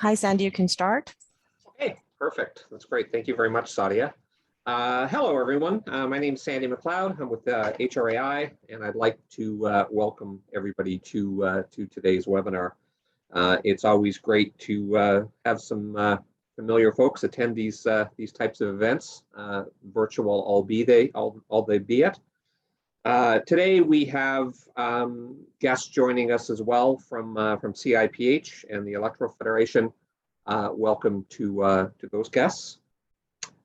Hi, Sandy, you can start. Okay, perfect. That's great. Thank you very much, Sadia. Hello, everyone. My name is Sandy McLeod. I'm with HRAI, and I'd like to welcome everybody to today's webinar. It's always great to have some familiar folks attend these types of events, virtual all they be it. Today we have guests joining us as well from CIPH and the Electoral Federation. Welcome to those guests.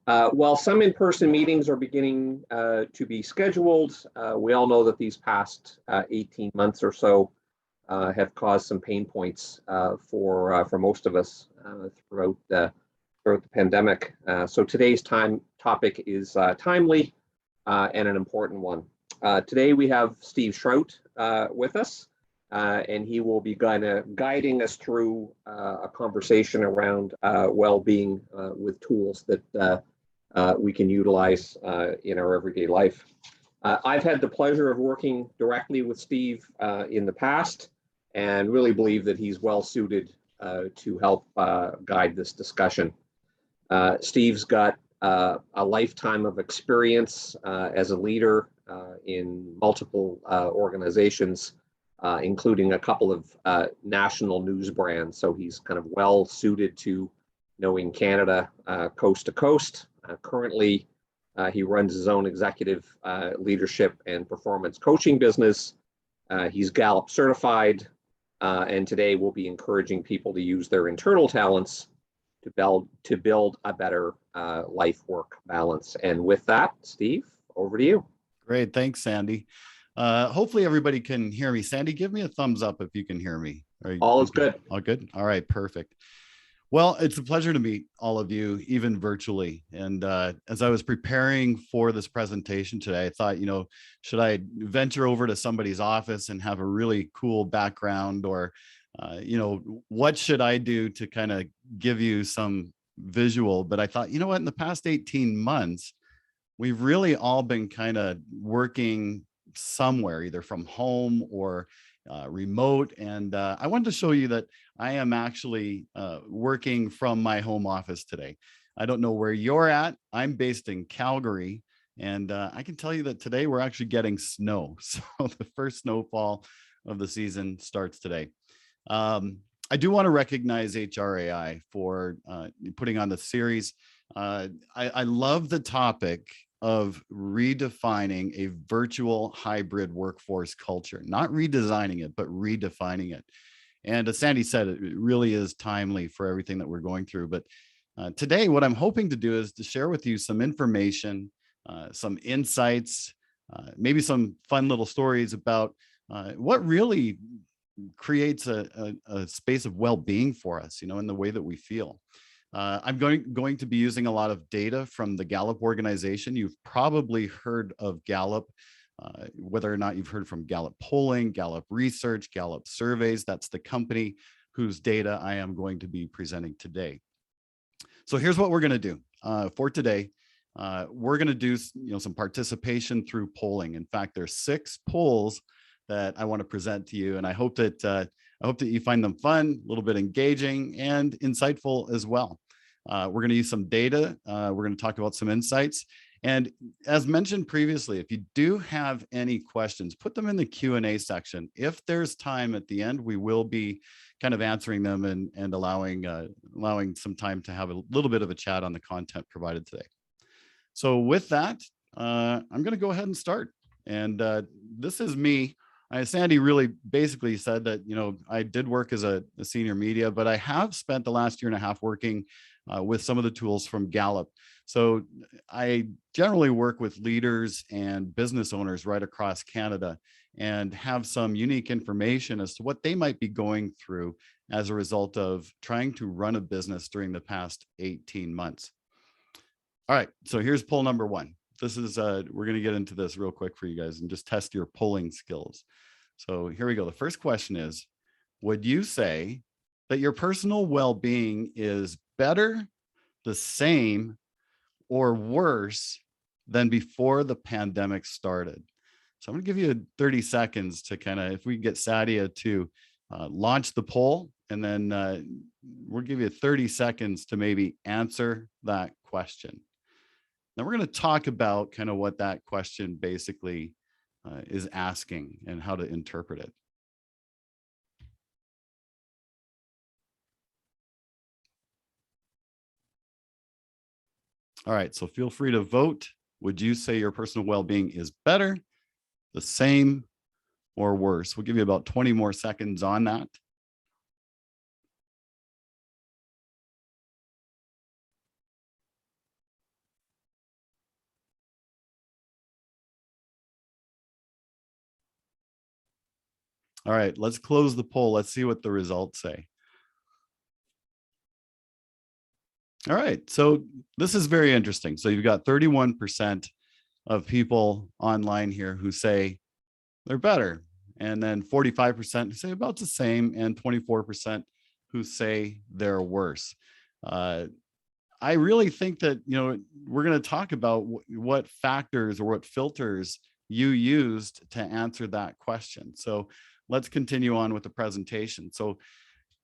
While some in-person meetings are beginning to be scheduled, we all know that these past 18 months or so have caused some pain points for most of us throughout the pandemic. So today's topic is timely and an important one. Today we have Steve Schrout with us. And he will be guiding us through a conversation around well-being with tools that we can utilize in our everyday life. I've had the pleasure of working directly with Steve in the past and really believe that he's well suited to help guide this discussion. Steve's got a lifetime of experience as a leader in multiple organizations, including a couple of national news brands. So he's kind of well suited to knowing Canada coast to coast. Currently, he runs his own executive leadership and performance coaching business. He's Gallup certified, and today we'll be encouraging people to use their internal talents to build a better life-work balance. And with that, Steve, over to you. Great, thanks, Sandy. Hopefully everybody can hear me. Sandy, give me a thumbs up if you can hear me. All is good. All good? All right, perfect. Well, it's a pleasure to meet all of you, even virtually. And as I was preparing for this presentation today, I thought, should I venture over to somebody's office and have a really cool background, or, what should I do to kind of give you some visual? But I thought, what, in the past 18 months, we've really all been kind of working somewhere, either from home or remote. And I wanted to show you that I am actually working from my home office today. I don't know where you're at. I'm based in Calgary, and I can tell you that today we're actually getting snow. So the first snowfall of the season starts today. I do want to recognize HRAI for putting on the series. I love the topic of redefining a virtual hybrid workforce culture, not redesigning it, but redefining it. And as Sandy said, it really is timely for everything that we're going through. But today, what I'm hoping to do is to share with you some information, some insights, maybe some fun little stories about what really creates a space of well-being for us, in the way that we feel. I'm going to be using a lot of data from the Gallup organization. You've probably heard of Gallup, whether or not you've heard from Gallup polling, Gallup research, Gallup surveys. That's the company whose data I am going to be presenting today. So here's what we're going to do for today. We're going to do some participation through polling. In fact, there's 6 polls that I want to present to you, and I hope that you find them fun, a little bit engaging, and insightful as well. We're going to use some data. We're going to talk about some insights. And as mentioned previously, if you do have any questions, put them in the Q&A section. If there's time at the end, we will be kind of answering them and allowing some time to have a little bit of a chat on the content provided today. So with that, I'm going to go ahead and start. And this is me. Sandy really basically said that, I did work as a senior media, but I have spent the last year and a half working with some of the tools from Gallup. So I generally work with leaders and business owners right across Canada and have some unique information as to what they might be going through as a result of trying to run a business during the past 18 months. All right, so here's poll number 1. This is, we're going to get into this real quick for you guys and just test your polling skills. So here we go. The first question is, would you say that your personal well-being is better, the same, or worse than before the pandemic started? So I'm going to give you 30 seconds to kind of, if we can get Sadia to launch the poll, and then we'll give you 30 seconds to maybe answer that question. Now we're going to talk about kind of what that question basically is asking and how to interpret it. All right, so feel free to vote. Would you say your personal well-being is better, the same, or worse? We'll give you about 20 more seconds on that. All right, let's close the poll. Let's see what the results say. All right, so this is very interesting. So you've got 31% of people online here who say they're better, and then 45% who say about the same, and 24% who say they're worse. I really think that, we're going to talk about what factors or what filters you used to answer that question. So let's continue on with the presentation. So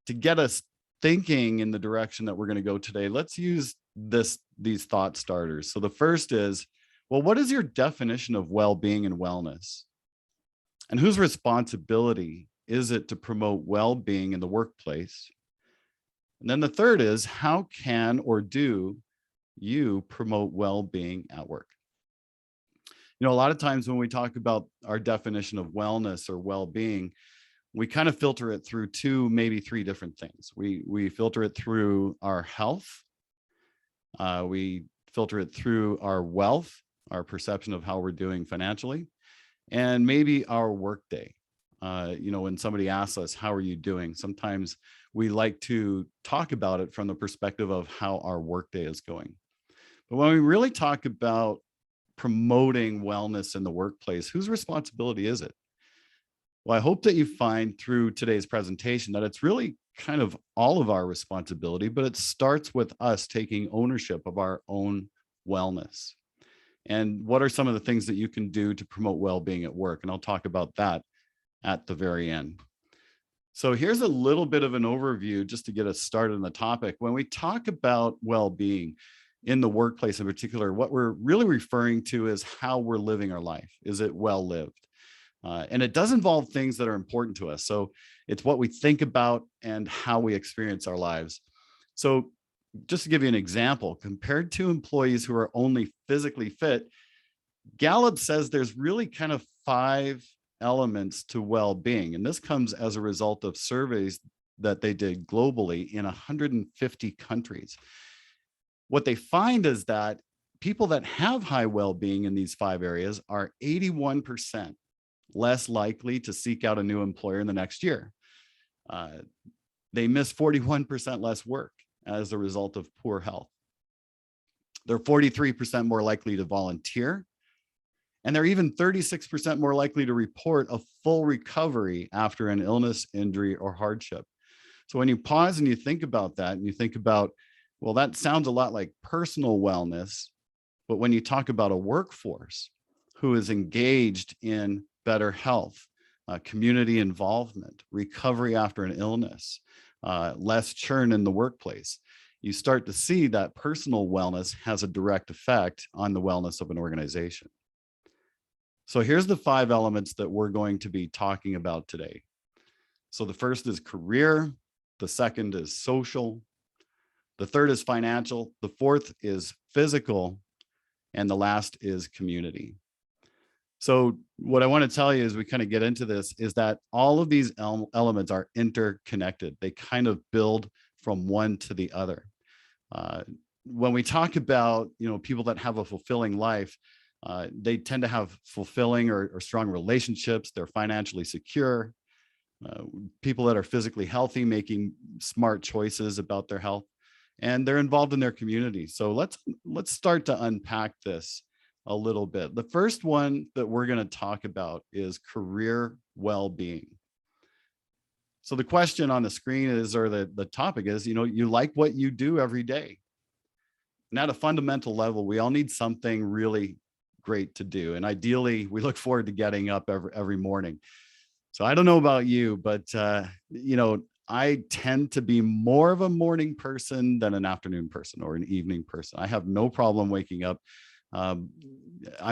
to get us thinking in the direction that we're going to go today, let's use these thought starters. So the first is, well, what is your definition of well-being and wellness? And whose responsibility is it to promote well-being in the workplace? And then the third is, how can or do you promote well-being at work? A lot of times when we talk about our definition of wellness or well-being, we kind of filter it through two, maybe three different things. We filter it through our health. We filter it through our wealth, our perception of how we're doing financially, and maybe our workday. When somebody asks us, how are you doing? Sometimes we like to talk about it from the perspective of how our workday is going. But when we really talk about promoting wellness in the workplace, whose responsibility is it? Well, I hope that you find through today's presentation that it's really kind of all of our responsibility, but it starts with us taking ownership of our own wellness. And what are some of the things that you can do to promote well-being at work? And I'll talk about that at the very end. So here's a little bit of an overview just to get us started on the topic. When we talk about well-being in the workplace in particular, what we're really referring to is how we're living our life. Is it well lived? And it does involve things that are important to us. So it's what we think about and how we experience our lives. So just to give you an example, compared to employees who are only physically fit, Gallup says there's really kind of 5 elements to well-being. And this comes as a result of surveys that they did globally in 150 countries. What they find is that people that have high well-being in these 5 areas are 81% less likely to seek out a new employer in the next year. They miss 41% less work as a result of poor health. They're 43% more likely to volunteer, and they're even 36% more likely to report a full recovery after an illness, injury, or hardship. So when you pause and you think about that, and you think about, well, that sounds a lot like personal wellness, but when you talk about a workforce who is engaged in better health, community involvement, recovery after an illness, less churn in the workplace, you start to see that personal wellness has a direct effect on the wellness of an organization. So here's the 5 elements that we're going to be talking about today. So the first is career, the second is social, the third is financial, the fourth is physical, and the last is community. So what I want to tell you as we kind of get into this is that all of these elements are interconnected. They kind of build from one to the other. When we talk about, people that have a fulfilling life, they tend to have fulfilling or strong relationships. They're financially secure. People that are physically healthy, making smart choices about their health, and they're involved in their community. So let's start to unpack this a little bit. The first one that we're going to talk about is career well-being. So the question on the screen is, or the topic is, you like what you do every day. And at a fundamental level, we all need something really great to do. And ideally, we look forward to getting up every morning. So I don't know about you, but I tend to be more of a morning person than an afternoon person or an evening person. I have no problem waking up. I'm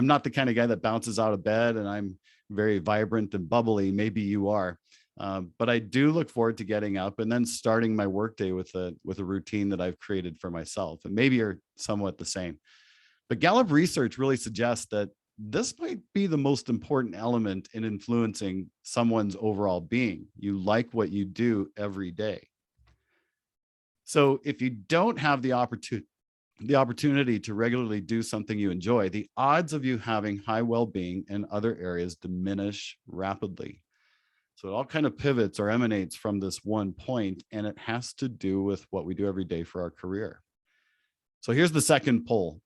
not the kind of guy that bounces out of bed and I'm very vibrant and bubbly. Maybe you are. But I do look forward to getting up and then starting my workday with a routine that I've created for myself. And maybe you're somewhat the same. But Gallup research really suggests that this might be the most important element in influencing someone's overall being. You like what you do every day. So if you don't have the opportunity to regularly do something you enjoy, the odds of you having high well-being in other areas diminish rapidly. So it all kind of pivots or emanates from this one point, and it has to do with what we do every day for our career. So here's the second poll.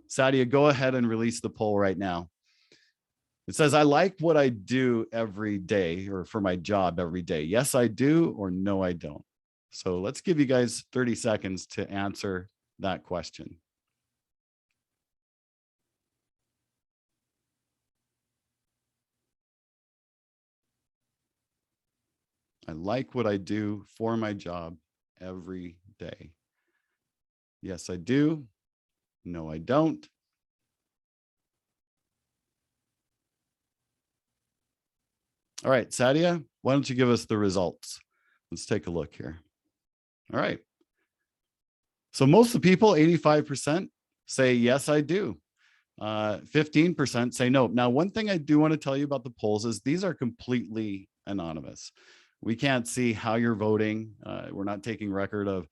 Sadia, go ahead and release the poll right now. It says, I like what I do every day, or for my job every day. Yes, I do, or no, I don't. So let's give you guys 30 seconds to answer that question. I like what I do for my job every day. Yes, I do. No, I don't. All right, Sadia, why don't you give us the results? Let's take a look here. All right. So most of the people, 85%, say, yes, I do. 15% say no. Now, one thing I do want to tell you about the polls is these are completely anonymous. We can't see how you're voting. We're not taking record of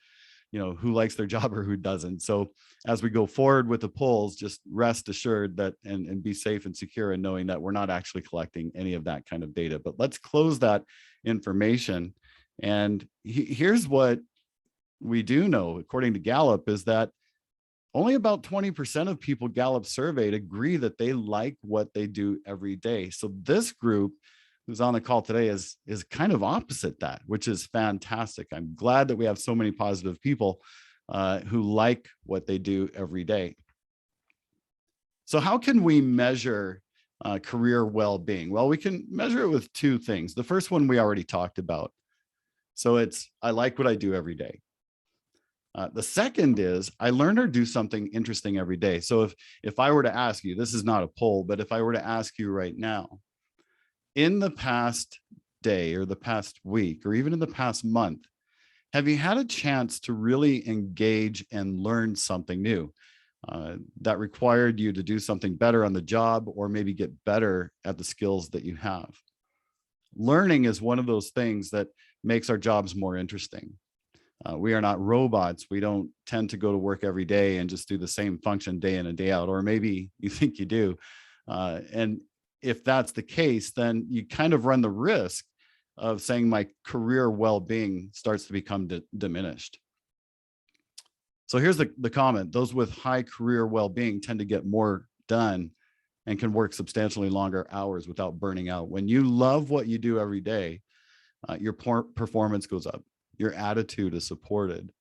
who likes their job or who doesn't. So as we go forward with the polls, just rest assured that and be safe and secure in knowing that we're not actually collecting any of that kind of data. But let's close that information. And here's what we do know, according to Gallup, is that only about 20% of people Gallup surveyed agree that they like what they do every day. So this group who's on the call today is kind of opposite that, which is fantastic. I'm glad that we have so many positive people who like what they do every day. So how can we measure career well-being? Well, we can measure it with two things. The first one we already talked about. So it's, I like what I do every day. The second is I learn or do something interesting every day. So if I were to ask you, this is not a poll, but if I were to ask you right now, in the past day or the past week, or even in the past month, have you had a chance to really engage and learn something new that required you to do something better on the job, or maybe get better at the skills that you have? Learning is one of those things that makes our jobs more interesting. We are not robots. We don't tend to go to work every day and just do the same function day in and day out, or maybe you think you do. And if that's the case, then you kind of run the risk of saying my career well-being starts to become diminished. So here's the comment. Those with high career well-being tend to get more done and can work substantially longer hours without burning out. When you love what you do every day, your performance goes up, your attitude is supported,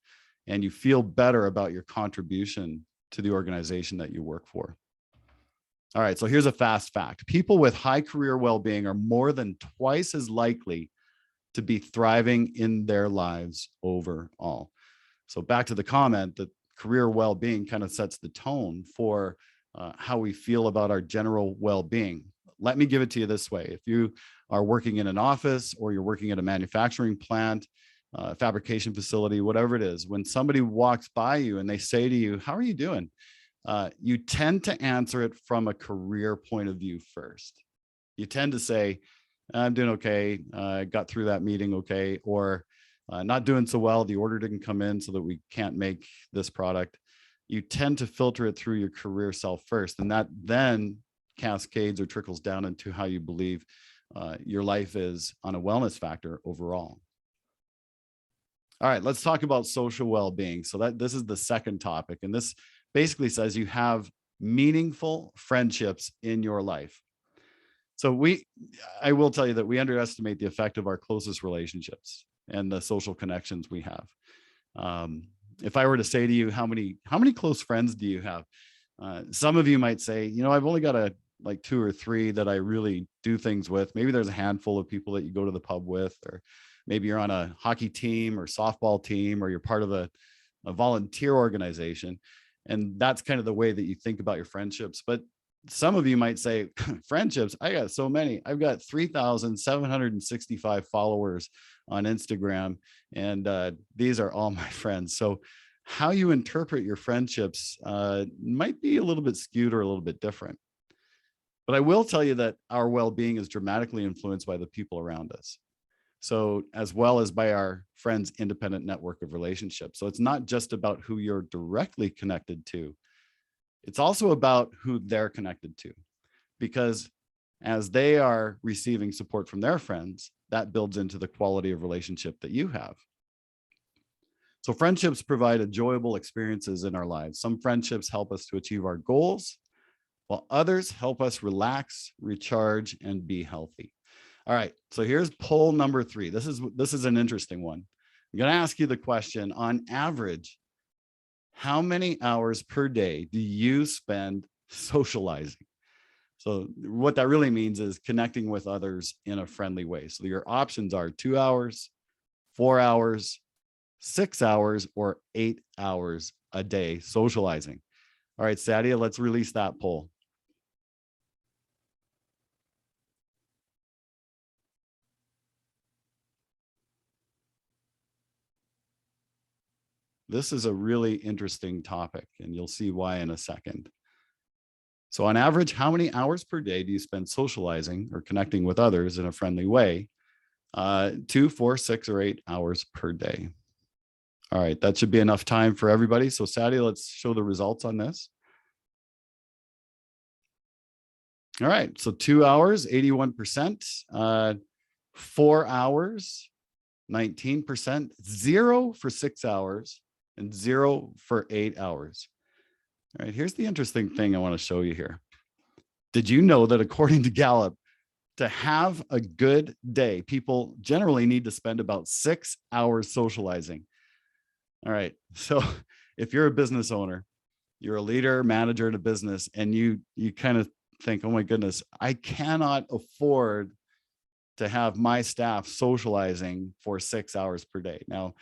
and you feel better about your contribution to the organization that you work for. All right, so here's a fast fact. People with high career well-being are more than twice as likely to be thriving in their lives overall. So back to the comment that career well-being kind of sets the tone for how we feel about our general well-being. Let me give it to you this way. If you are working in an office, or you're working at a manufacturing plant, fabrication facility, whatever it is, when somebody walks by you and they say to you, how are you doing? You tend to answer it from a career point of view first. You tend to say, I'm doing okay, got through that meeting okay, or not doing so well, the order didn't come in so that we can't make this product. You tend to filter it through your career self first, and that then cascades or trickles down into how you believe your life is on a wellness factor overall. All right, let's talk about social well-being. So this is the second topic, and this basically says you have meaningful friendships in your life. So I will tell you that we underestimate the effect of our closest relationships and the social connections we have. If I were to say to you, how many close friends do you have? Some of you might say, I've only got a like 2 or 3 that I really do things with. Maybe there's a handful of people that you go to the pub with, or maybe you're on a hockey team or softball team, or you're part of a volunteer organization. And that's kind of the way that you think about your friendships. But some of you might say, friendships, I got so many. I've got 3,765 followers on Instagram, and these are all my friends. So how you interpret your friendships might be a little bit skewed or a little bit different. But I will tell you that our well-being is dramatically influenced by the people around us. So as well as by our friends' independent network of relationships. So it's not just about who you're directly connected to. It's also about who they're connected to, because as they are receiving support from their friends, that builds into the quality of relationship that you have. So friendships provide enjoyable experiences in our lives. Some friendships help us to achieve our goals, while others help us relax, recharge, and be healthy. All right, so here's poll number 3. This is an interesting one. I'm going to ask you the question, on average, how many hours per day do you spend socializing? So what that really means is connecting with others in a friendly way. So your options are 2 hours, 4 hours, 6 hours, or 8 hours a day socializing. All right, Sadia, let's release that poll. This is a really interesting topic, and you'll see why in a second. So on average, how many hours per day do you spend socializing or connecting with others in a friendly way? 2, 4, 6, or 8 hours per day. All right, that should be enough time for everybody. So Sadia, let's show the results on this. All right, so 2 hours, 81%, 4 hours, 19%, 0 for 6 hours, and 0 for 8 hours. All right, here's the interesting thing I want to show you here. Did you know that according to Gallup, to have a good day, people generally need to spend about 6 hours socializing? All right, so if you're a business owner, you're a leader, manager in a business, and you kind of think, oh my goodness, I cannot afford to have my staff socializing for 6 hours per day. Now,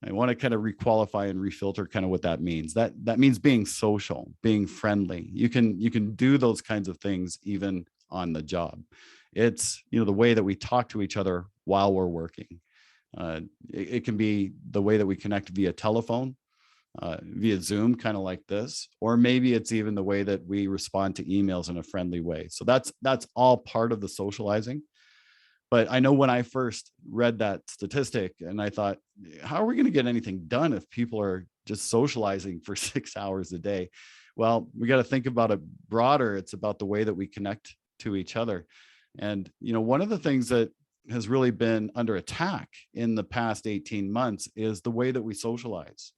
I want to kind of requalify and refilter kind of what that means. That means being social, being friendly. You can do those kinds of things even on the job. It's, the way that we talk to each other while we're working. It can be the way that we connect via telephone, via Zoom, kind of like this, or maybe it's even the way that we respond to emails in a friendly way. So that's all part of the socializing. But I know when I first read that statistic and I thought, how are we going to get anything done if people are just socializing for 6 hours a day? Well, we got to think about it broader. It's about the way that we connect to each other. And, one of the things that has really been under attack in the past 18 months is the way that we socialize.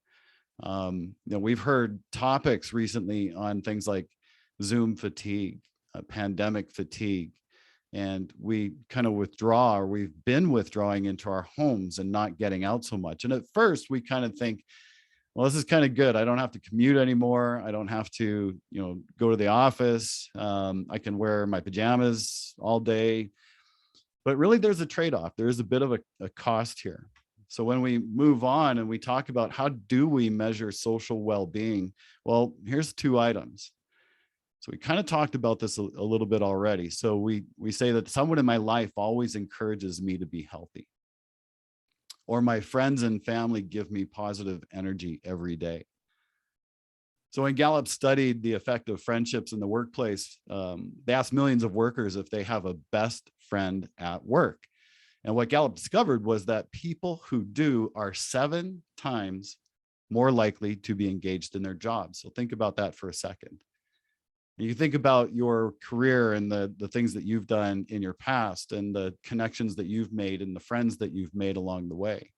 We've heard topics recently on things like Zoom fatigue, pandemic fatigue, and we kind of withdraw, or we've been withdrawing into our homes and not getting out so much. And at first we kind of think, well, this is kind of good. I don't have to commute anymore. I don't have to, go to the office. I can wear my pajamas all day. But really there's a trade-off. There is a bit of a cost here. So when we move on and we talk about how do we measure social well-being, well, here's 2 items. So we kind of talked about this a little bit already. So we say that someone in my life always encourages me to be healthy, or my friends and family give me positive energy every day. So when Gallup studied the effect of friendships in the workplace, they asked millions of workers if they have a best friend at work. And what Gallup discovered was that people who do are 7 times more likely to be engaged in their jobs. So think about that for a second. You think about your career and the things that you've done in your past and the connections that you've made and the friends that you've made along the way.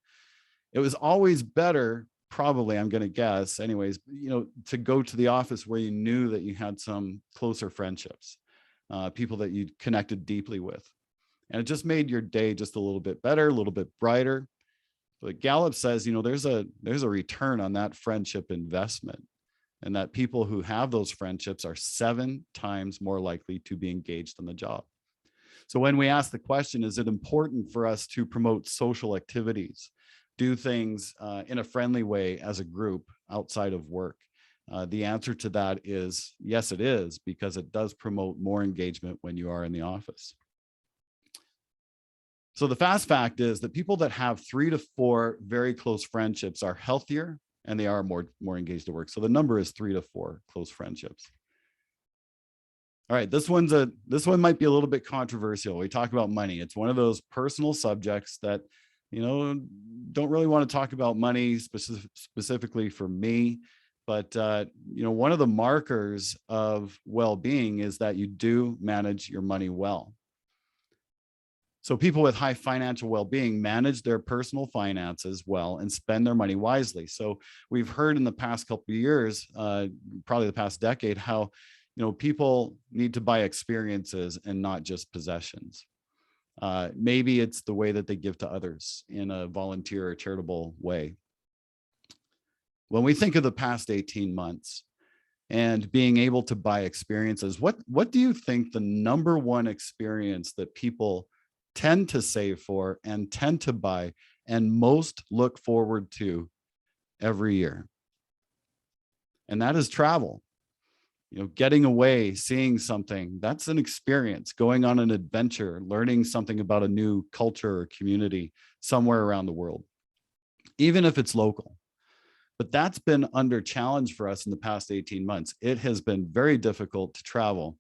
It was always better, probably, I'm going to guess anyways, to go to the office where you knew that you had some closer friendships, people that you connected deeply with. And it just made your day just a little bit better, a little bit brighter. But Gallup says, there's a return on that friendship investment. and that people who have those friendships are 7 times more likely to be engaged in the job. So when we ask the question, is it important for us to promote social activities, do things in a friendly way as a group outside of work? The answer to that is yes, it is, because it does promote more engagement when you are in the office. So the fast fact is that people that have 3 to 4 very close friendships are healthier and they are more engaged at work. So the number is 3 to 4 close friendships. All right, this one might be a little bit controversial. We talk about money. It's one of those personal subjects that, don't really want to talk about money specifically for me. But, one of the markers of well-being is that you do manage your money well. So people with high financial well-being manage their personal finances well and spend their money wisely. So we've heard in the past couple of years, probably the past decade, how people need to buy experiences and not just possessions. Maybe it's the way that they give to others in a volunteer or charitable way. When we think of the past 18 months and being able to buy experiences, what do you think the number one experience that people tend to save for and tend to buy and most look forward to every year? And that is travel. Getting away, seeing something, that's an experience. Going on an adventure, learning something about a new culture or community somewhere around the world, even if it's local. But that's been under challenge for us in the past 18 months. It has been very difficult to travel.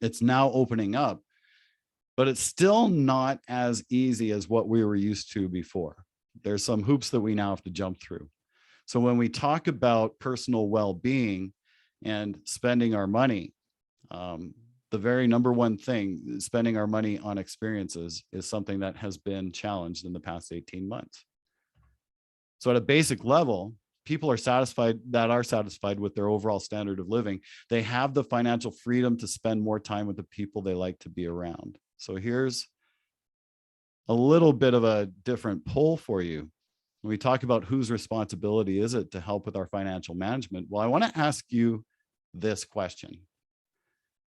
It's now opening up, but it's still not as easy as what we were used to before. There's some hoops that we now have to jump through. So when we talk about personal well-being and spending our money, the very number one thing, spending our money on experiences, is something that has been challenged in the past 18 months. So at a basic level, people are satisfied with their overall standard of living. They have the financial freedom to spend more time with the people they like to be around. So here's a little bit of a different poll for you. When we talk about whose responsibility is it to help with our financial management, well, I want to ask you this question.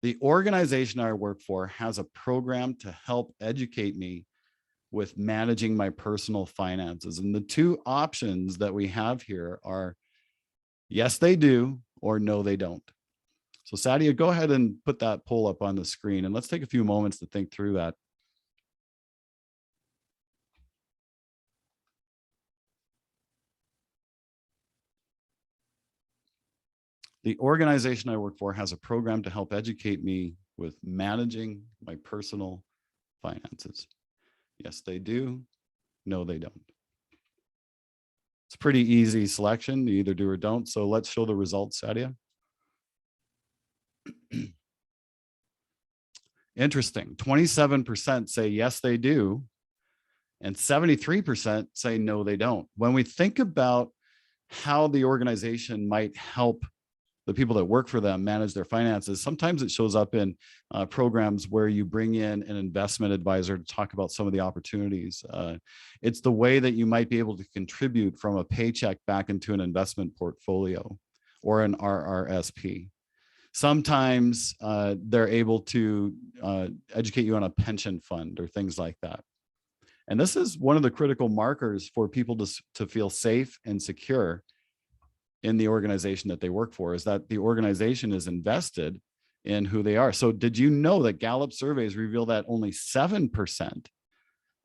The organization I work for has a program to help educate me with managing my personal finances. And the two options that we have here are yes, they do, or no, they don't. So Sadia, go ahead and put that poll up on the screen and let's take a few moments to think through that. The organization I work for has a program to help educate me with managing my personal finances. Yes, they do. No, they don't. It's a pretty easy selection. You either do or don't. So let's show the results, Sadia. Interesting. 27% say yes, they do. And 73% say no, they don't. When we think about how the organization might help the people that work for them manage their finances, sometimes it shows up in programs where you bring in an investment advisor to talk about some of the opportunities. It's the way that you might be able to contribute from a paycheck back into an investment portfolio or an RRSP. Sometimes they're able to educate you on a pension fund or things like that. And this is one of the critical markers for people to feel safe and secure in the organization that they work for, is that the organization is invested in who they are. So did you know that Gallup surveys reveal that only 7%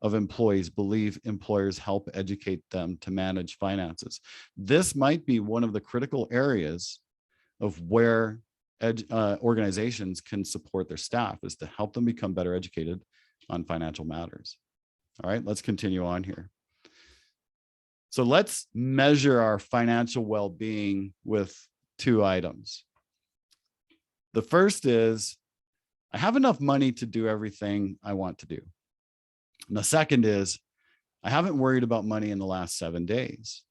of employees believe employers help educate them to manage finances? This might be one of the critical areas of where organizations can support their staff, is to help them become better educated on financial matters. All right, let's continue on here. So let's measure our financial well-being with two items. The first is, I have enough money to do everything I want to do. And the second is, I haven't worried about money in the last 7 days.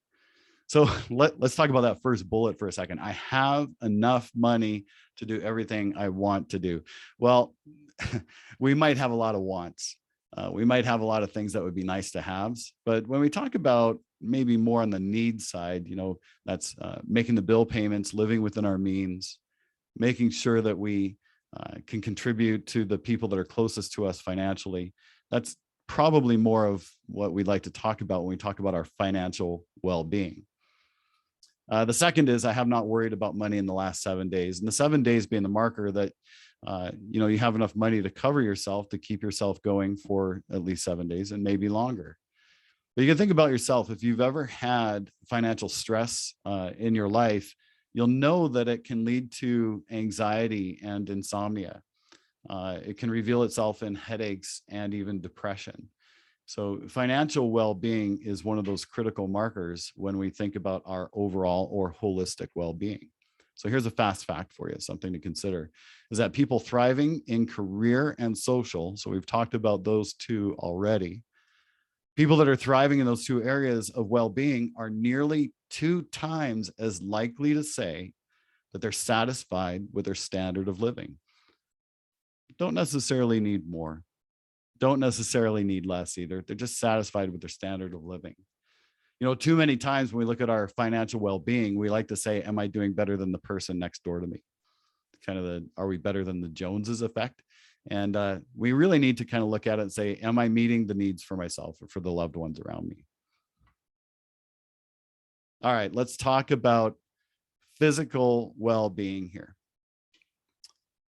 So let's talk about that first bullet for a second. I have enough money to do everything I want to do. Well, we might have a lot of wants. We might have a lot of things that would be nice to have. But when we talk about maybe more on the need side. That's making the bill payments, living within our means, making sure that we can contribute to the people that are closest to us financially. That's probably more of what we'd like to talk about when we talk about our financial well-being. The second is I have not worried about money in the last 7 days, and the 7 days being the marker that you have enough money to cover yourself, to keep yourself going for at least 7 days and maybe longer. But you can think about yourself. If you've ever had financial stress in your life, you'll know that it can lead to anxiety and insomnia. It can reveal itself in headaches and even depression. So financial well-being is one of those critical markers when we think about our overall or holistic well-being. So here's a fast fact for you, something to consider, is that people thriving in career and social, so we've talked about those two already, people that are thriving in those two areas of well-being are nearly 2 times as likely to say that they're satisfied with their standard of living. Don't necessarily need more. Don't necessarily need less either. They're just satisfied with their standard of living. Too many times when we look at our financial well-being, we like to say, am I doing better than the person next door to me? Kind of are we better than the Joneses effect? And we really need to kind of look at it and say, am I meeting the needs for myself or for the loved ones around me? All right, let's talk about physical well-being here.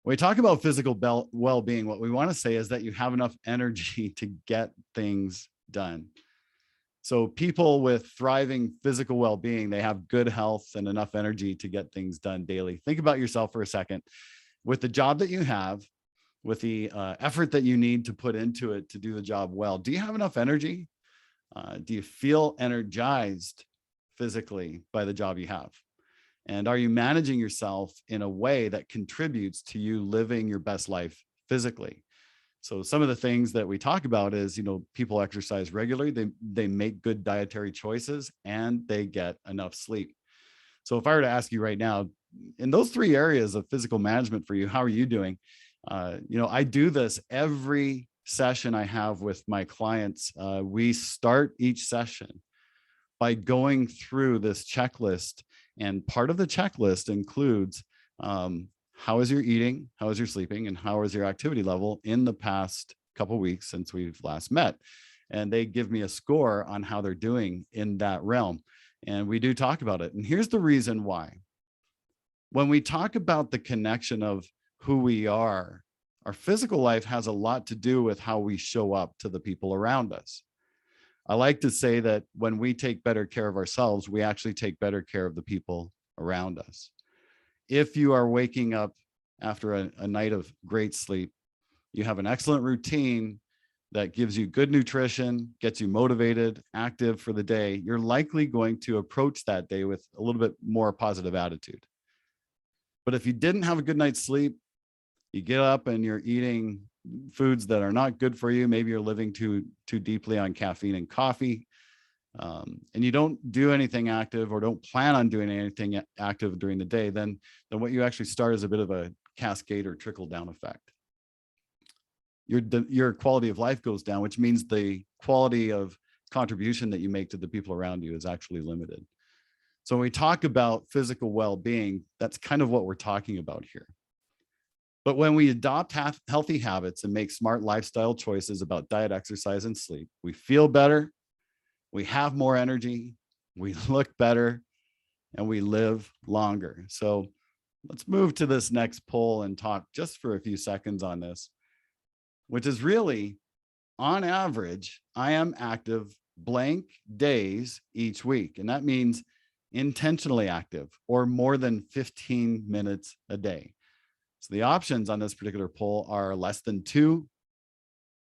When we talk about physical well-being, what we want to say is that you have enough energy to get things done. So people with thriving physical well-being, they have good health and enough energy to get things done daily. Think about yourself for a second. With the job that you have, with the effort that you need to put into it to do the job well, do you have enough energy? Do you feel energized physically by the job you have? And are you managing yourself in a way that contributes to you living your best life physically? So some of the things that we talk about is, people exercise regularly, they make good dietary choices, and they get enough sleep. So if I were to ask you right now, in those 3 areas of physical management for you, how are you doing? I do this every session I have with my clients. We start each session by going through this checklist, and part of the checklist includes how is your eating, how is your sleeping, and how is your activity level in the past couple of weeks since we've last met. And they give me a score on how they're doing in that realm. And we do talk about it. And here's the reason why. When we talk about the connection of who we are, our physical life has a lot to do with how we show up to the people around us. I like to say that when we take better care of ourselves, we actually take better care of the people around us. If you are waking up after a night of great sleep, you have an excellent routine that gives you good nutrition, gets you motivated, active for the day, you're likely going to approach that day with a little bit more positive attitude. But if you didn't have a good night's sleep, you get up and you're eating foods that are not good for you, maybe you're living too deeply on caffeine and coffee, and you don't do anything active or don't plan on doing anything active during the day, then what you actually start is a bit of a cascade or trickle down effect. Your quality of life goes down, which means the quality of contribution that you make to the people around you is actually limited. So when we talk about physical well-being, that's kind of what we're talking about here. But when we adopt healthy habits and make smart lifestyle choices about diet, exercise, and sleep, we feel better, we have more energy, we look better, and we live longer. So let's move to this next poll and talk just for a few seconds on this, which is really, on average, I am active blank days each week. And that means intentionally active or more than 15 minutes a day. So the options on this particular poll are less than 2,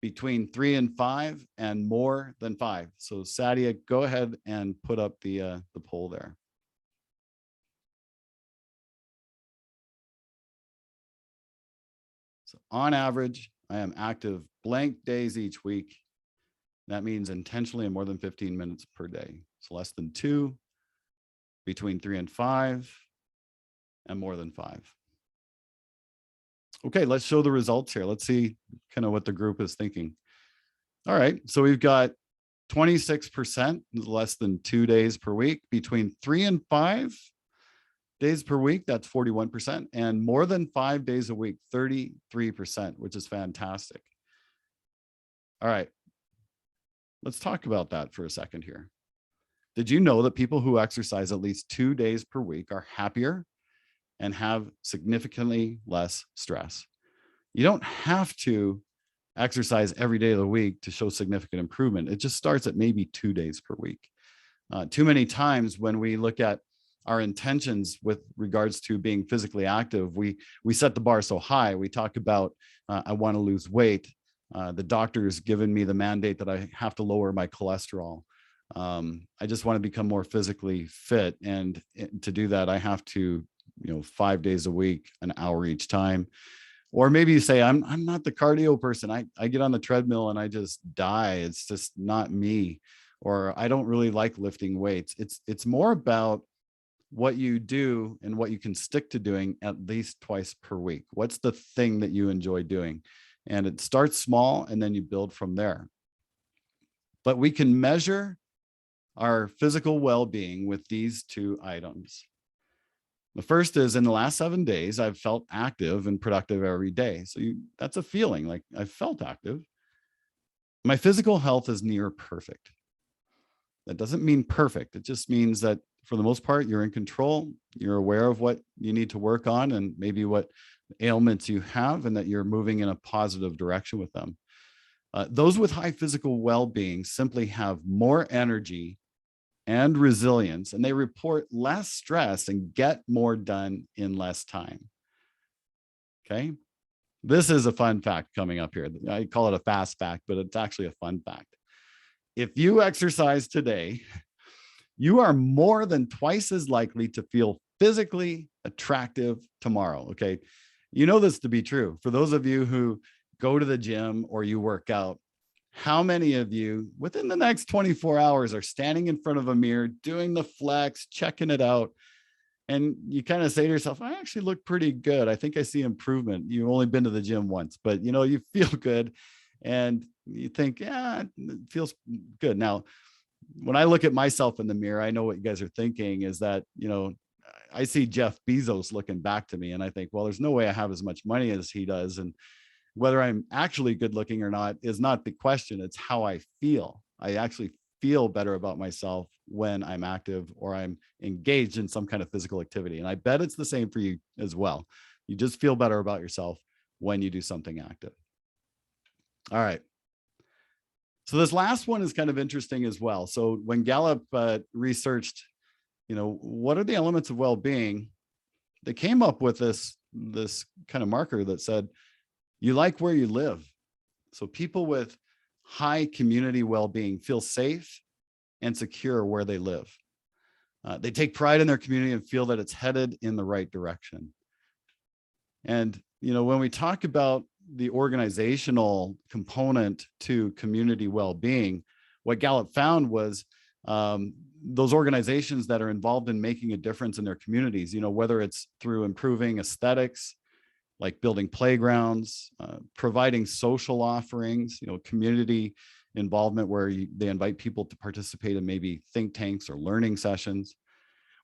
between 3 and 5, and more than 5. So Sadia, go ahead and put up the poll there. So on average, I am active blank days each week. That means intentionally and more than 15 minutes per day. So less than 2, between 3 and 5, and more than 5. Okay, let's show the results here. Let's see kind of what the group is thinking. All right, so we've got 26%, less than 2 days per week. Between 3 and 5 days per week, that's 41%. And more than 5 days a week, 33%, which is fantastic. All right, let's talk about that for a second here. Did you know that people who exercise at least 2 days per week are happier and have significantly less stress? You don't have to exercise every day of the week to show significant improvement. It just starts at maybe 2 days per week. Too many times when we look at our intentions with regards to being physically active, we set the bar so high. We talk about, I want to lose weight. The doctor's given me the mandate that I have to lower my cholesterol. I just want to become more physically fit. And to do that, I have to, 5 days a week, an hour each time. Or maybe you say, I'm not the cardio person. I get on the treadmill and I just die. It's just not me. Or I don't really like lifting weights. It's more about what you do and what you can stick to doing at least twice per week. What's the thing that you enjoy doing? And it starts small and then you build from there. But we can measure our physical well-being with these 2 items. The first is, in the last 7 days, I've felt active and productive every day. So that's a feeling, like I've felt active. My physical health is near perfect. That doesn't mean perfect. It just means that for the most part, you're in control. You're aware of what you need to work on and maybe what ailments you have, and that you're moving in a positive direction with them. Those with high physical well-being simply have more energy and resilience, and they report less stress and get more done in less time. Okay. This is a fun fact coming up here. I call it a fast fact, but it's actually a fun fact. If you exercise today, you are more than twice as likely to feel physically attractive tomorrow. Okay. You know this to be true. For those of you who go to the gym or you work out, how many of you within the next 24 hours are standing in front of a mirror, doing the flex, checking it out, and you kind of say to yourself, I actually look pretty good. I think I see improvement. You've only been to the gym once, but you feel good and you think, yeah, it feels good. Now, when I look at myself in the mirror, I know what you guys are thinking is that, I see Jeff Bezos looking back to me and I think, well, there's no way I have as much money as he does. And whether I'm actually good looking or not is not the question. It's how I feel. I actually feel better about myself when I'm active or I'm engaged in some kind of physical activity. And I bet it's the same for you as well. You just feel better about yourself when you do something active. All right. So this last one is kind of interesting as well. So when Gallup researched, what are the elements of well-being, they came up with this kind of marker that said, you like where you live. So people with high community well-being feel safe and secure where they live. They take pride in their community and feel that it's headed in the right direction. And, when we talk about the organizational component to community well-being, what Gallup found was those organizations that are involved in making a difference in their communities, whether it's through improving aesthetics, like building playgrounds, providing social offerings, community involvement where they invite people to participate in maybe think tanks or learning sessions,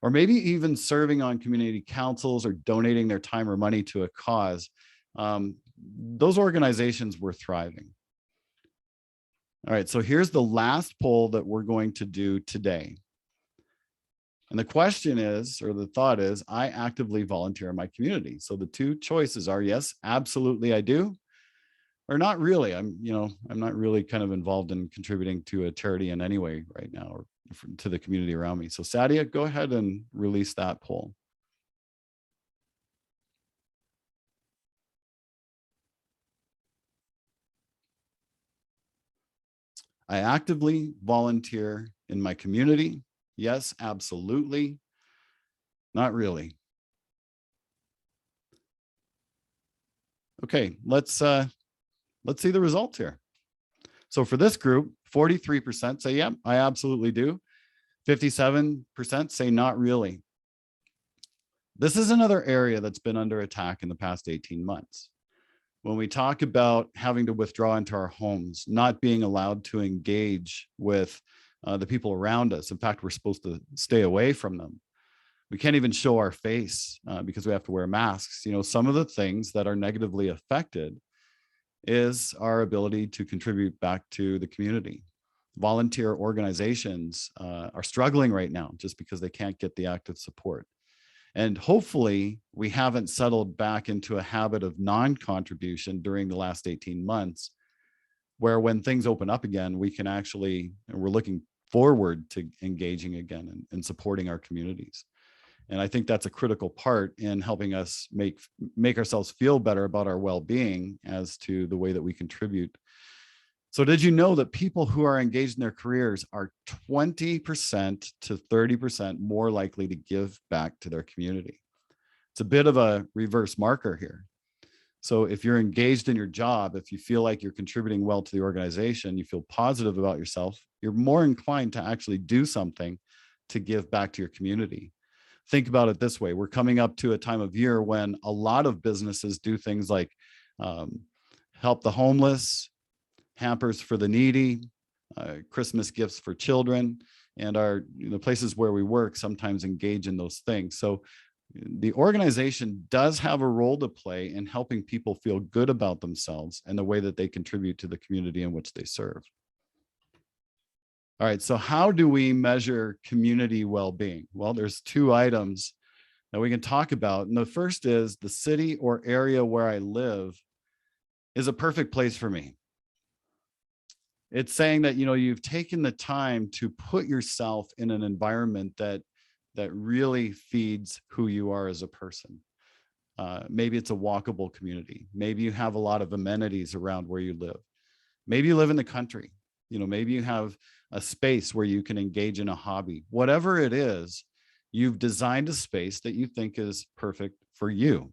or maybe even serving on community councils or donating their time or money to a cause. Those organizations were thriving. All right, so here's the last poll that we're going to do today. And the question is, or the thought is, I actively volunteer in my community. So the 2 choices are yes, absolutely I do, or not really. I'm not really kind of involved in contributing to a charity in any way right now or to the community around me. So Sadia, go ahead and release that poll. I actively volunteer in my community. Yes, absolutely. Not really. Okay, let's see the results here. So for this group, 43% say, yeah, I absolutely do. 57% say not really. This is another area that's been under attack in the past 18 months. when we talk about having to withdraw into our homes, not being allowed to engage with the people around us. In fact, we're supposed to stay away from them. We can't even show our face because we have to wear masks. Some of the things that are negatively affected is our ability to contribute back to the community. Volunteer organizations are struggling right now just because they can't get the active support. And hopefully we haven't settled back into a habit of non-contribution during the last 18 months, where when things open up again, we can actually, and we're looking forward to engaging again and supporting our communities. And I think that's a critical part in helping us make ourselves feel better about our well-being as to the way that we contribute. So did you know that people who are engaged in their careers are 20% to 30% more likely to give back to their community? It's a bit of a reverse marker here. So if you're engaged in your job, if you feel like you're contributing well to the organization, you feel positive about yourself, you're more inclined to actually do something to give back to your community. Think about it this way. We're coming up to a time of year when a lot of businesses do things like help the homeless, hampers for the needy, Christmas gifts for children, and our places where we work sometimes engage in those things. So the organization does have a role to play in helping people feel good about themselves and the way that they contribute to the community in which they serve. All right, so how do we measure community well-being? Well, there's two items that we can talk about. And the first is the city or area where I live is a perfect place for me. It's saying that, you've taken the time to put yourself in an environment that really feeds who you are as a person. Maybe it's a walkable community. Maybe you have a lot of amenities around where you live. Maybe you live in the country. Maybe you have a space where you can engage in a hobby. Whatever it is, you've designed a space that you think is perfect for you.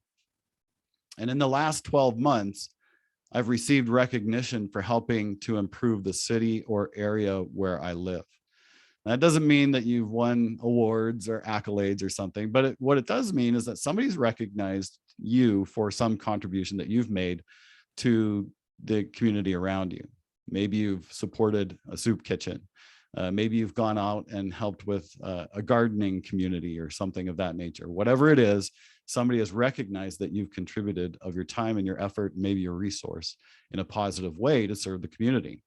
And in the last 12 months, I've received recognition for helping to improve the city or area where I live. That doesn't mean that you've won awards or accolades or something, but what it does mean is that somebody's recognized you for some contribution that you've made to the community around you. Maybe you've supported a soup kitchen. Maybe you've gone out and helped with a gardening community or something of that nature. Whatever it is, somebody has recognized that you've contributed of your time and your effort, maybe your resource in a positive way to serve the community.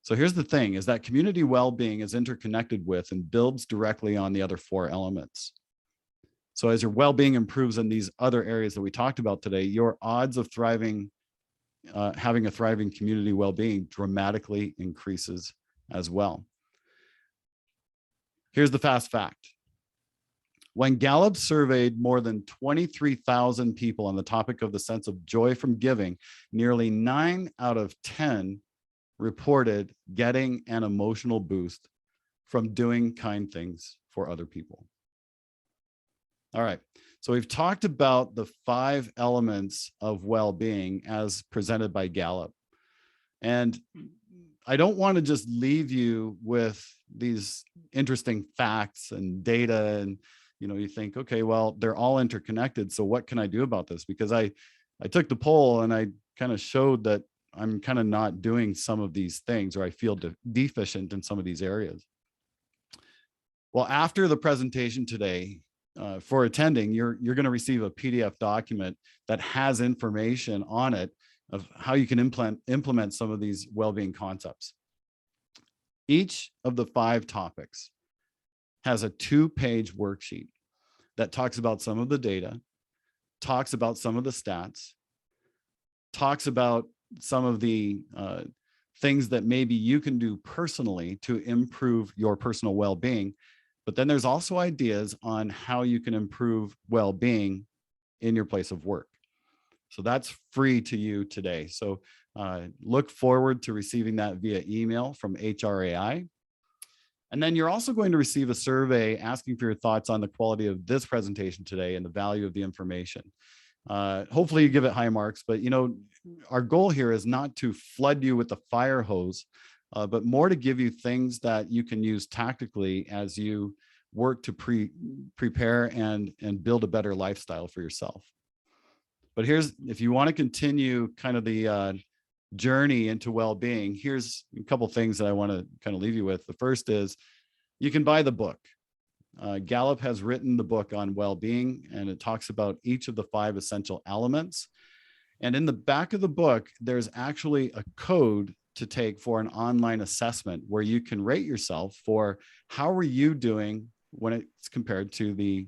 So here's the thing, is that community well-being is interconnected with and builds directly on the other four elements. So as your well-being improves in these other areas that we talked about today, your odds of thriving, having a thriving community well-being dramatically increases as well. Here's the fast fact. When Gallup surveyed more than 23,000 people on the topic of the sense of joy from giving, nearly 9 out of 10 reported getting an emotional boost from doing kind things for other people. All right, so we've talked about the 5 elements of well-being as presented by Gallup. And I don't want to just leave you with these interesting facts and data and you think, okay, well, they're all interconnected. So what can I do about this? Because I took the poll and I kind of showed that I'm kind of not doing some of these things, or I feel deficient in some of these areas. Well, after the presentation today, for attending, you're going to receive a PDF document that has information on it of how you can implement some of these well-being concepts. Each of the 5 topics has a 2-page worksheet that talks about some of the data, talks about some of the stats, talks about some of the things that maybe you can do personally to improve your personal well-being. But then there's also ideas on how you can improve well-being in your place of work. So that's free to you today. So look forward to receiving that via email from HRAI. And then you're also going to receive a survey asking for your thoughts on the quality of this presentation today and the value of the information. Hopefully you give it high marks, but our goal here is not to flood you with the fire hose, but more to give you things that you can use tactically as you work to prepare and build a better lifestyle for yourself. But if you want to continue kind of the journey into well-being, here's a couple things that I want to kind of leave you with. The first is you can buy the book. Gallup has written the book on well-being, and it talks about each of the 5 essential elements. And in the back of the book, there's actually a code to take for an online assessment where you can rate yourself for how are you doing when it's compared to the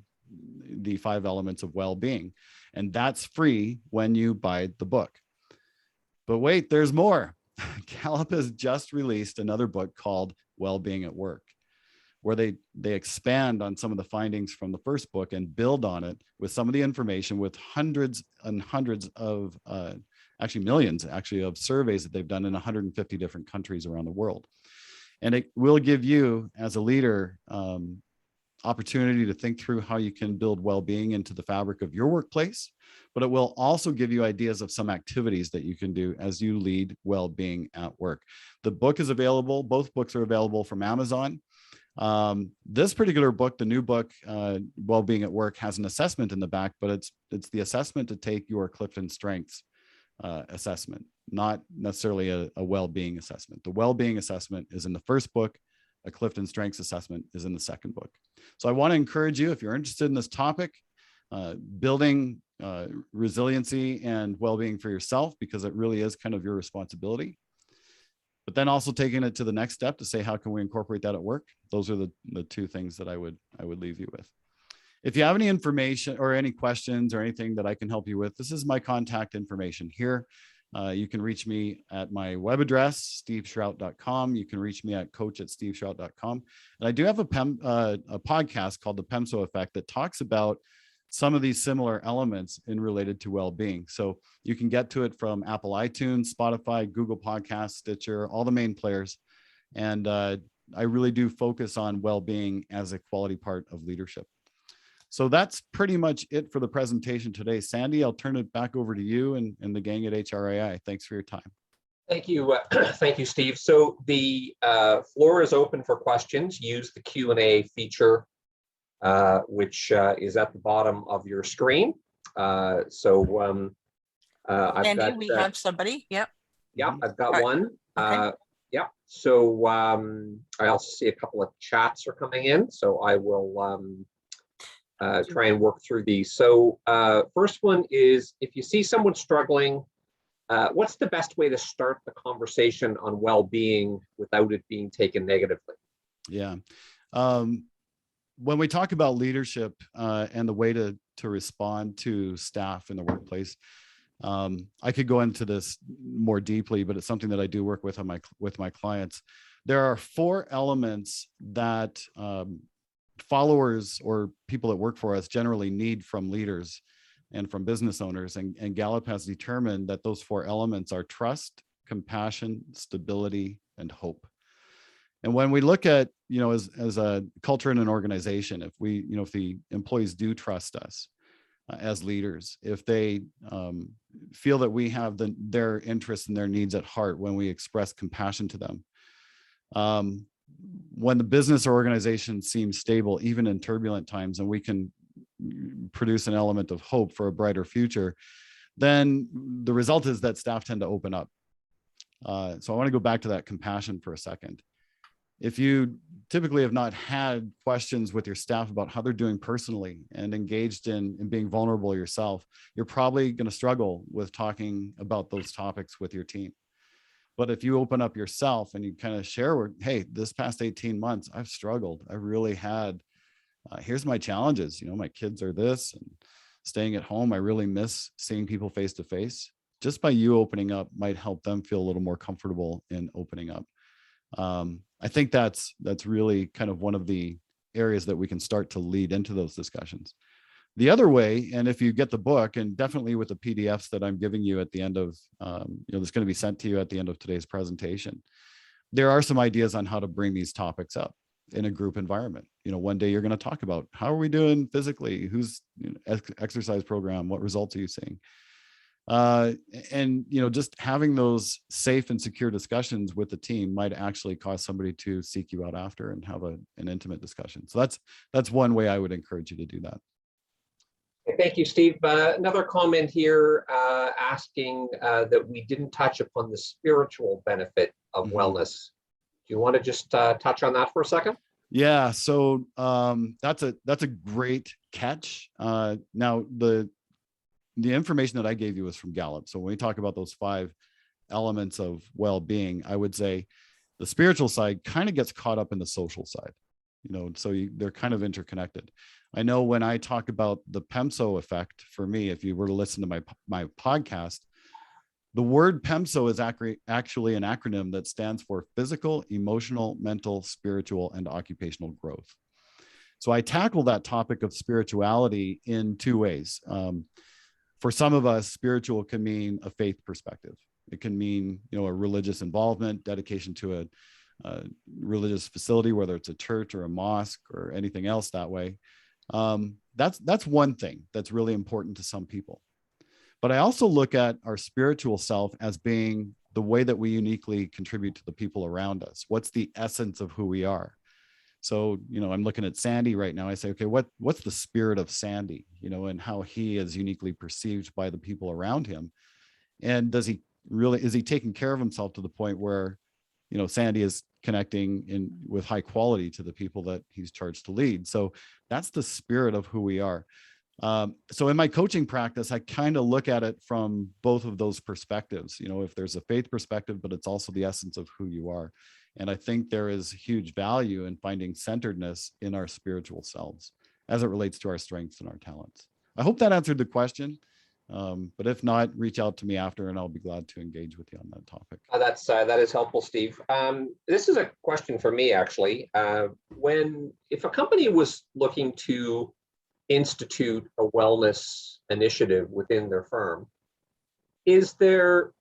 5 elements of well-being. And that's free when you buy the book. But wait, there's more. Gallup has just released another book called Wellbeing at Work, where they expand on some of the findings from the first book and build on it with some of the information, with hundreds and hundreds of, actually millions actually, of surveys that they've done in 150 different countries around the world. And it will give you, as a leader, opportunity to think through how you can build well-being into the fabric of your workplace, but it will also give you ideas of some activities that you can do as you lead well-being at work. The book is available. Both books are available from Amazon. This particular book, the new book, Wellbeing at Work, has an assessment in the back, but it's the assessment to take your Clifton Strengths assessment, not necessarily a well-being assessment. The well-being assessment is in the first book. A Clifton Strengths assessment is in the second book. So I want to encourage you, if you're interested in this topic, building resiliency and well-being for yourself, because it really is kind of your responsibility. But then also taking it to the next step to say, how can we incorporate that at work? Those are the 2 things that I would leave you with. If you have any information or any questions or anything that I can help you with, this is my contact information here. You can reach me at my web address, steveshrout.com. You can reach me at coach@steveshrout.com. And I do have a podcast called The PEMSO Effect that talks about some of these similar elements in related to well-being. So you can get to it from Apple iTunes, Spotify, Google Podcasts, Stitcher, all the main players. And I really do focus on well-being as a quality part of leadership. So that's pretty much it for the presentation today. Sandy, I'll turn it back over to you and the gang at HRAI. Thanks for your time. Thank you. Thank you, Steve. So the floor is open for questions. Use the Q&A feature, which is at the bottom of your screen. I've Andy, got, we have somebody. Yep. Yeah, I've got Right. one. Okay. Yeah. So I also see a couple of chats are coming in. So I will try and work through these. So first one is, if you see someone struggling, what's the best way to start the conversation on well-being without it being taken negatively? Yeah. When we talk about leadership and the way to respond to staff in the workplace, I could go into this more deeply, but it's something that I do work with my clients. There are 4 elements that followers or people that work for us generally need from leaders and from business owners. And Gallup has determined that those 4 elements are trust, compassion, stability, and hope. And when we look at, as a culture in an organization, if the employees do trust us as leaders, if they feel that we have their interests and their needs at heart when we express compassion to them, when the business or organization seems stable, even in turbulent times, and we can produce an element of hope for a brighter future, then the result is that staff tend to open up. So I want to go back to that compassion for a second. If you typically have not had questions with your staff about how they're doing personally and engaged in being vulnerable yourself, you're probably going to struggle with talking about those topics with your team. But if you open up yourself and you kind of share, hey, this past 18 months, I've struggled. I really had, here's my challenges. My kids are this, and staying at home, I really miss seeing people face to face. Just by you opening up might help them feel a little more comfortable in opening up. I think that's really kind of one of the areas that we can start to lead into those discussions. The other way, and if you get the book, and definitely with the PDFs that I'm giving you at the end of, that's going to be sent to you at the end of today's presentation, there are some ideas on how to bring these topics up in a group environment. One day you're going to talk about, how are we doing physically? Who's exercise program? What results are you seeing? And just having those safe and secure discussions with the team might actually cause somebody to seek you out after and have an intimate discussion. So that's one way I would encourage you to do that. Thank you, Steve. Another comment here asking that we didn't touch upon the spiritual benefit of wellness. Do you want to just touch on that for a second? Yeah, so that's a great catch. Now the information that I gave you was from Gallup. So when we talk about those 5 elements of well-being, I would say the spiritual side kind of gets caught up in the social side, so they're kind of interconnected. I know when I talk about the PEMSO effect, for me, if you were to listen to my podcast, the word PEMSO is actually an acronym that stands for physical, emotional, mental, spiritual, and occupational growth. So I tackle that topic of spirituality in 2 ways. For some of us, spiritual can mean a faith perspective. It can mean, a religious involvement, dedication to a religious facility, whether it's a church or a mosque or anything else that way. That's one thing that's really important to some people. But I also look at our spiritual self as being the way that we uniquely contribute to the people around us. What's the essence of who we are? So, I'm looking at Sandy right now. I say, okay, what's the spirit of Sandy, and how he is uniquely perceived by the people around him? And is he taking care of himself to the point where, Sandy is connecting with high quality to the people that he's charged to lead? So that's the spirit of who we are. So in my coaching practice, I kind of look at it from both of those perspectives. If there's a faith perspective, but it's also the essence of who you are. And I think there is huge value in finding centeredness in our spiritual selves as it relates to our strengths and our talents. I hope that answered the question. But if not, reach out to me after and I'll be glad to engage with you on that topic. That is helpful, Steve. This is a question for me, actually. If a company was looking to institute a wellness initiative within their firm, is there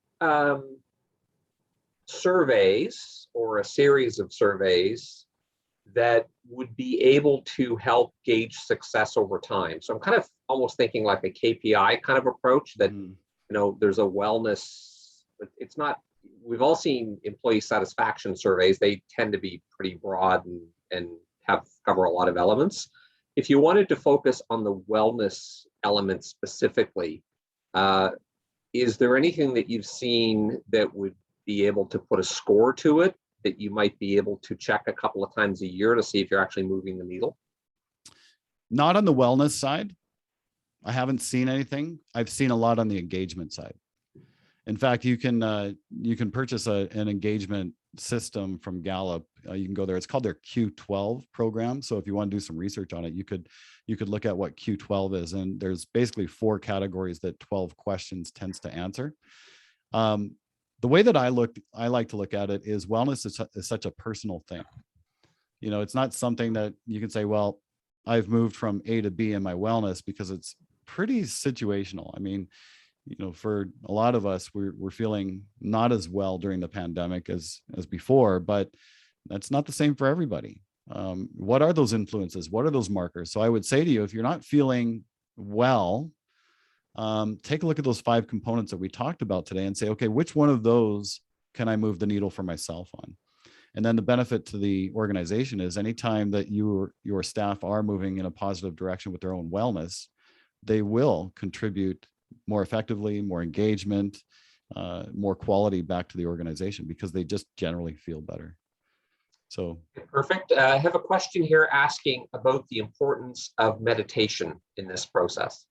surveys or a series of surveys that would be able to help gauge success over time? So I'm kind of almost thinking like a KPI kind of approach that, there's a wellness, it's not, we've all seen employee satisfaction surveys. They tend to be pretty broad and cover a lot of elements. If you wanted to focus on the wellness element specifically, is there anything that you've seen that would be able to put a score to it that you might be able to check a couple of times a year to see if you're actually moving the needle? Not on the wellness side. I haven't seen anything. I've seen a lot on the engagement side. In fact, you can purchase an engagement system from Gallup. You can go there. It's called their Q12 program. So if you want to do some research on it, you could look at what Q12 is. And there's basically 4 categories that 12 questions tends to answer. The way that I like to look at it is wellness is such a personal thing. It's not something that you can say, well, I've moved from A to B in my wellness, because it's pretty situational. I mean, for a lot of us, we're feeling not as well during the pandemic as before, but that's not the same for everybody. What are those influences? What are those markers? So I would say to you, if you're not feeling well, take a look at those 5 components that we talked about today and say, okay, which one of those can I move the needle for myself on? And then the benefit to the organization is anytime that your staff are moving in a positive direction with their own wellness, they will contribute more effectively, more engagement, more quality back to the organization, because they just generally feel better. So perfect. I have a question here asking about the importance of meditation in this process.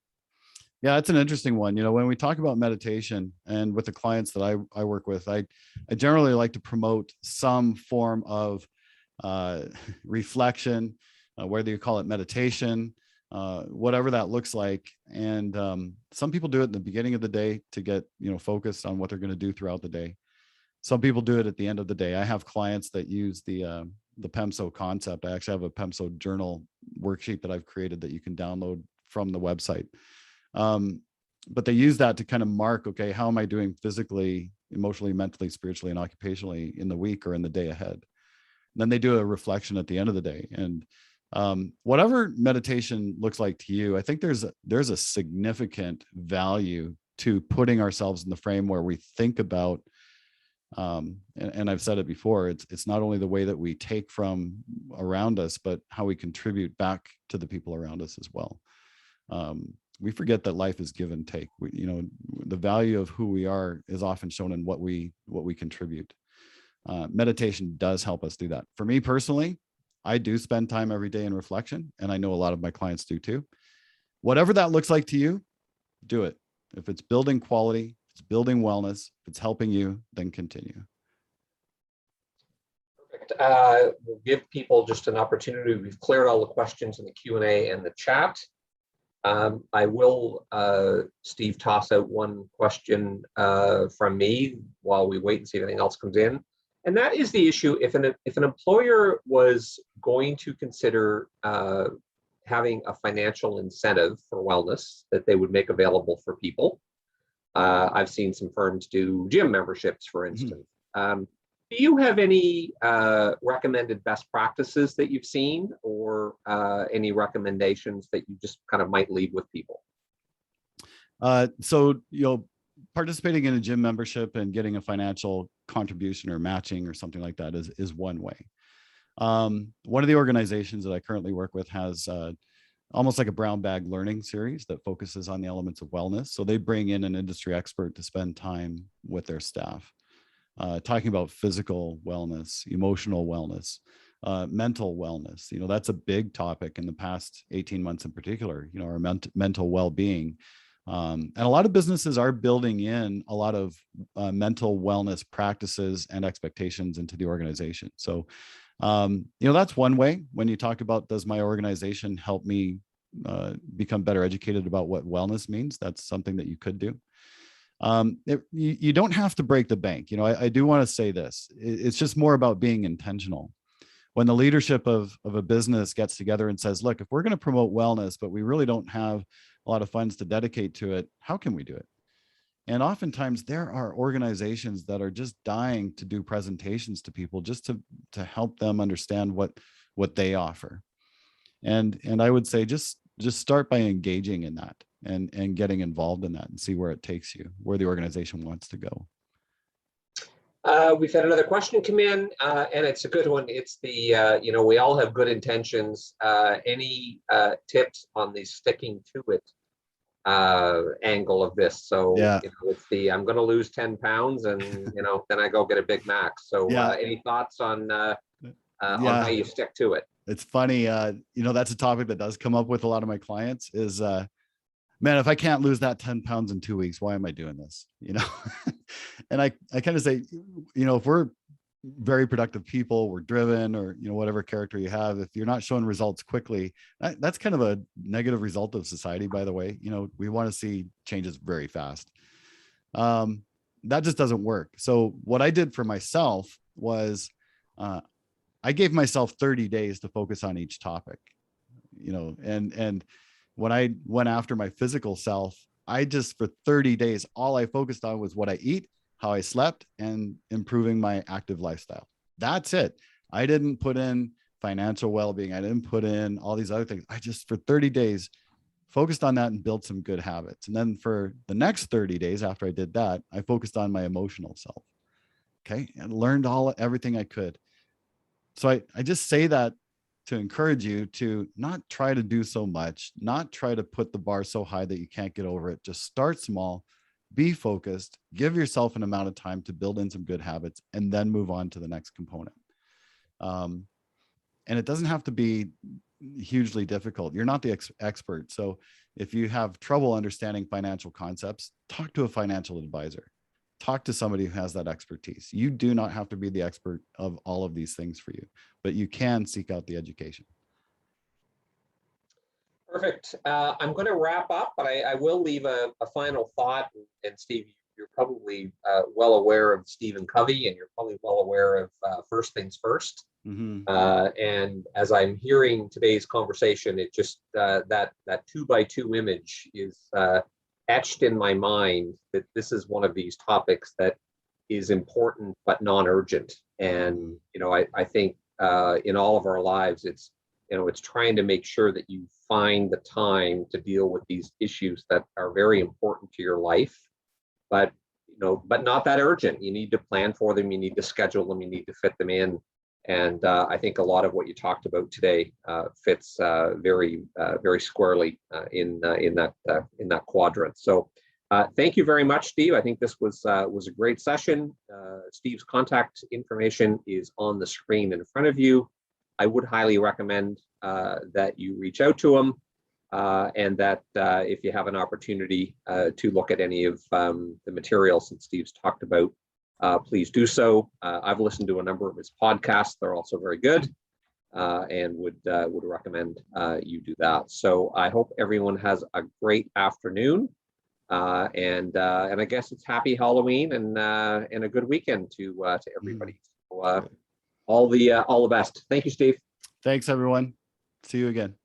Yeah, it's an interesting one. When we talk about meditation, and with the clients that I work with, I generally like to promote some form of reflection, whether you call it meditation, whatever that looks like. And some people do it in the beginning of the day to get focused on what they're going to do throughout the day. Some people do it at the end of the day. I have clients that use the PEMSO concept. I actually have a PEMSO journal worksheet that I've created that you can download from the website. But they use that to kind of mark, okay, how am I doing physically, emotionally, mentally, spiritually, and occupationally in the week or in the day ahead? And then they do a reflection at the end of the day. And whatever meditation looks like to you, I think there's a significant value to putting ourselves in the frame where we think about, and I've said it before, it's not only the way that we take from around us, but how we contribute back to the people around us as well. we forget that life is give and take. The value of who we are is often shown in what we contribute. Meditation does help us do that. For me personally, I do spend time every day in reflection, and I know a lot of my clients do too. Whatever that looks like to you, do it. If it's building quality, if it's building wellness, if it's helping you, then continue. Perfect. We'll give people just an opportunity. We've cleared all the questions in the Q&A and the chat. I will, Steve, toss out one question from me while we wait and see if anything else comes in. And that is the issue, if an employer was going to consider having a financial incentive for wellness that they would make available for people. I've seen some firms do gym memberships, for instance. Do you have any recommended best practices that you've seen, or any recommendations that you just kind of might leave with people? So, participating in a gym membership and getting a financial contribution or matching or something like that is one way. One of the organizations that I currently work with has almost like a brown bag learning series that focuses on the elements of wellness. So they bring in an industry expert to spend time with their staff, talking about physical wellness, emotional wellness, mental wellness. That's a big topic in the past 18 months in particular, our mental well-being. And a lot of businesses are building in a lot of mental wellness practices and expectations into the organization. So, that's one way. When you talk about, does my organization help me become better educated about what wellness means? That's something that you could do. You don't have to break the bank. I do want to say this. It's just more about being intentional. When the leadership of a business gets together and says, look, if we're going to promote wellness, but we really don't have a lot of funds to dedicate to it, how can we do it? And oftentimes there are organizations that are just dying to do presentations to people just to help them understand what they offer. And I would say just start by engaging in that and getting involved in that and see where it takes you, where the organization wants to go. We've had another question come in, and it's a good one. It's the, we all have good intentions. Any tips on the sticking to it angle of this? So, yeah. It's the, I'm going to lose 10 pounds and, then I go get a Big Mac. So any thoughts on how you stick to it? It's funny. That's a topic that does come up with a lot of my clients is, man, if I can't lose that 10 pounds in 2 weeks, why am I doing this? And I kind of say, if we're very productive people, we're driven, or, whatever character you have, if you're not showing results quickly, that's kind of a negative result of society, by the way. We want to see changes very fast. That just doesn't work. So what I did for myself was, I gave myself 30 days to focus on each topic, and when I went after my physical self, I just, for 30 days, all I focused on was what I eat, how I slept, and improving my active lifestyle. That's it. I didn't put in financial well-being. I didn't put in all these other things. I just, for 30 days, focused on that and built some good habits. And then for the next 30 days after I did that, I focused on my emotional self. Okay. And learned everything I could. So I just say that to encourage you to not try to do so much, not try to put the bar so high that you can't get over it. Just start small, be focused, give yourself an amount of time to build in some good habits, and then move on to the next component. And it doesn't have to be hugely difficult. You're not the expert. So if you have trouble understanding financial concepts, talk to a financial advisor. Talk to somebody who has that expertise. You do not have to be the expert of all of these things for you, but you can seek out the education. Perfect. I'm going to wrap up, but I will leave a final thought. And Steve, you're probably well aware of Stephen Covey, and you're probably well aware of First Things First. Mm-hmm. And as I'm hearing today's conversation, it just that 2x2 image is etched in my mind, that this is one of these topics that is important but non-urgent. And I think in all of our lives, it's trying to make sure that you find the time to deal with these issues that are very important to your life, but not that urgent. You need to plan for them, you need to schedule them, you need to fit them in. And I think a lot of what you talked about today fits very squarely in that quadrant. So thank you very much, Steve. I think this was a great session. Steve's contact information is on the screen in front of you. I would highly recommend that you reach out to him, and that if you have an opportunity to look at any of the materials that Steve's talked about, please do so. I've listened to a number of his podcasts. They're also very good, and would recommend you do that. So I hope everyone has a great afternoon, and I guess it's happy Halloween and a good weekend to everybody. So, all the best. Thank you, Steve. Thanks, everyone. See you again.